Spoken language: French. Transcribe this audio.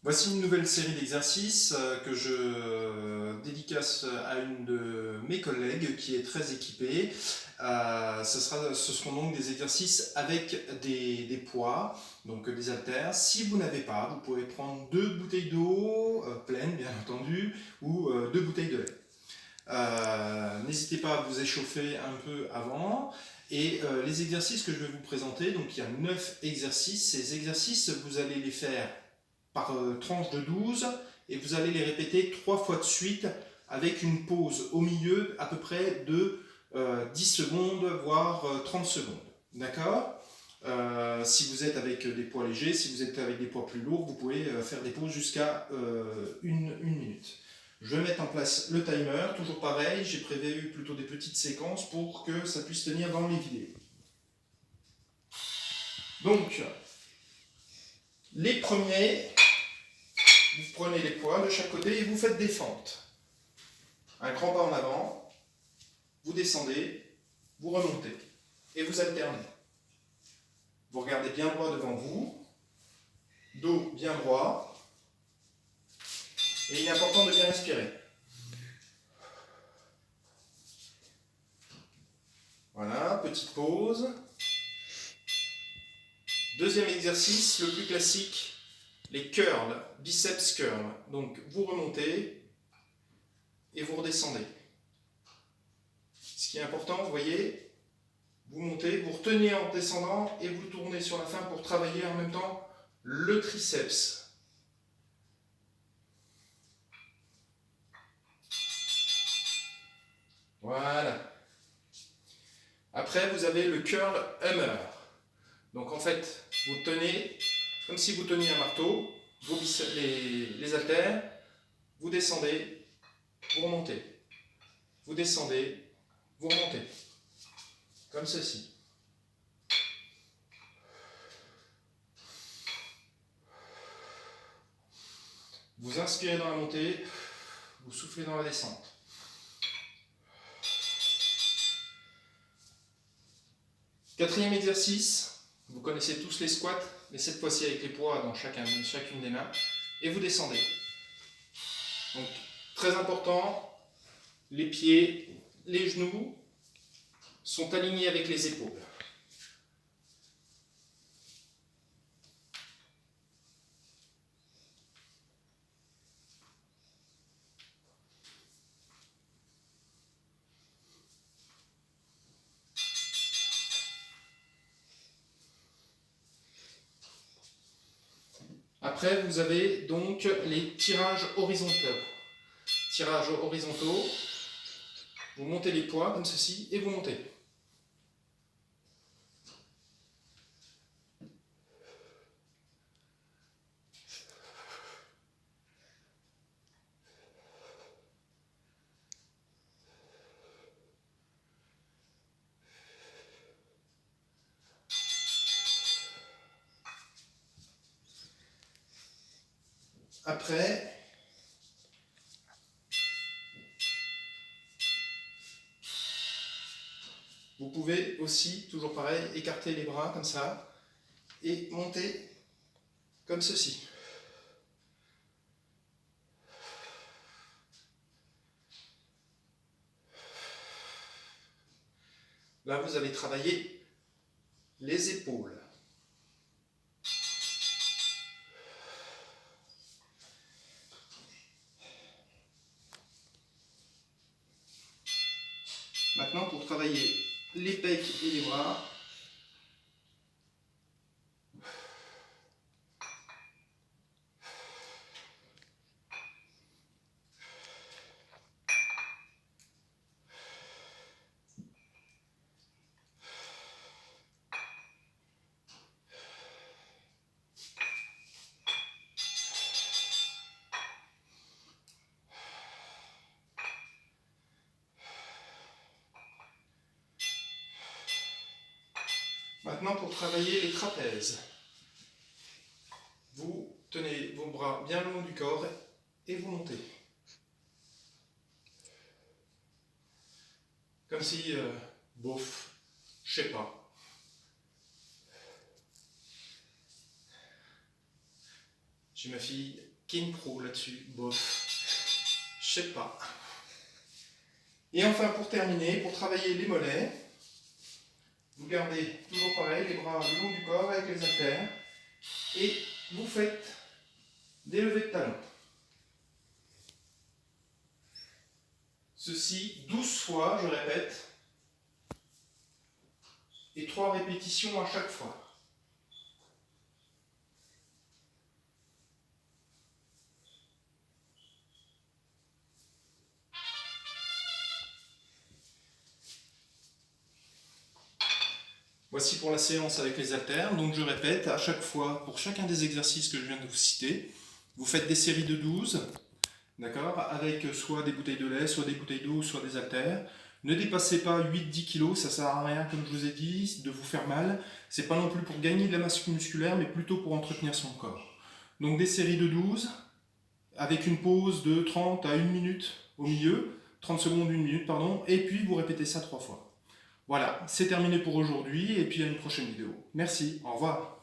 Voici une nouvelle série d'exercices que je dédicace à une de mes collègues qui est très équipée. Ce seront donc des exercices avec des poids, donc des haltères. Si vous n'avez pas, vous pouvez prendre 2 bouteilles d'eau, pleines bien entendu, ou 2 bouteilles de lait. N'hésitez pas à vous échauffer un peu avant. Et les exercices que je vais vous présenter, donc il y a 9 exercices. Ces exercices, vous allez les faire par tranche de 12 et vous allez les répéter 3 fois de suite avec une pause au milieu à peu près de 10 secondes voire 30 secondes. D'accord. Si vous êtes avec des poids légers, si vous êtes avec des poids plus lourds, vous pouvez faire des pauses jusqu'à une minute. Je vais mettre en place le timer, toujours pareil, j'ai prévu plutôt des petites séquences pour que ça puisse tenir dans les vidéos. Donc, les premiers, vous prenez les poids de chaque côté et vous faites des fentes. Un grand pas en avant, vous descendez, vous remontez et vous alternez. Vous regardez bien droit devant vous, dos bien droit, et il est important de bien respirer. Voilà, petite pause. Deuxième exercice, le plus classique, les curls, biceps curls. Donc vous remontez et vous redescendez. Ce qui est important, vous voyez, vous montez, vous retenez en descendant et vous tournez sur la fin pour travailler en même temps le triceps. Voilà. Après, vous avez le curl hammer. Donc en fait, vous tenez comme si vous teniez un marteau, les haltères, vous descendez, vous remontez. Vous descendez, vous remontez. Comme ceci. Vous inspirez dans la montée, vous soufflez dans la descente. Quatrième exercice, vous connaissez tous les squats, mais cette fois-ci avec les poids dans chacune des mains, et vous descendez. Donc, très important, les pieds, les genoux sont alignés avec les épaules. Après, vous avez donc les tirages horizontaux. Tirages horizontaux, vous montez les poids comme ceci et vous montez. Après, vous pouvez aussi, toujours pareil, écarter les bras comme ça et monter comme ceci. Là, vous allez travailler les épaules. Maintenant, pour travailler les pecs et les bras, maintenant, pour travailler les trapèzes, vous tenez vos bras bien le long du corps et vous montez. Comme si, bof, je sais pas. J'ai ma fille qui est une pro là-dessus. Bof. Je sais pas. Et enfin, pour terminer, pour travailler les mollets, vous gardez toujours pareil, les bras le long du corps avec les haltères. Et vous faites des levées de talons. Ceci 12 fois, je répète, et 3 répétitions à chaque fois. Voici pour la séance avec les haltères. Donc je répète, à chaque fois, pour chacun des exercices que je viens de vous citer, vous faites des séries de 12, d'accord, avec soit des bouteilles de lait, soit des bouteilles d'eau, soit des haltères. Ne dépassez pas 8-10 kg, ça sert à rien, comme je vous ai dit, de vous faire mal. C'est pas non plus pour gagner de la masse musculaire, mais plutôt pour entretenir son corps. Donc des séries de 12, avec une pause de 30 à 1 minute au milieu, 30 secondes, 1 minute, pardon, et puis vous répétez ça 3 fois. Voilà, c'est terminé pour aujourd'hui, et puis à une prochaine vidéo. Merci, au revoir.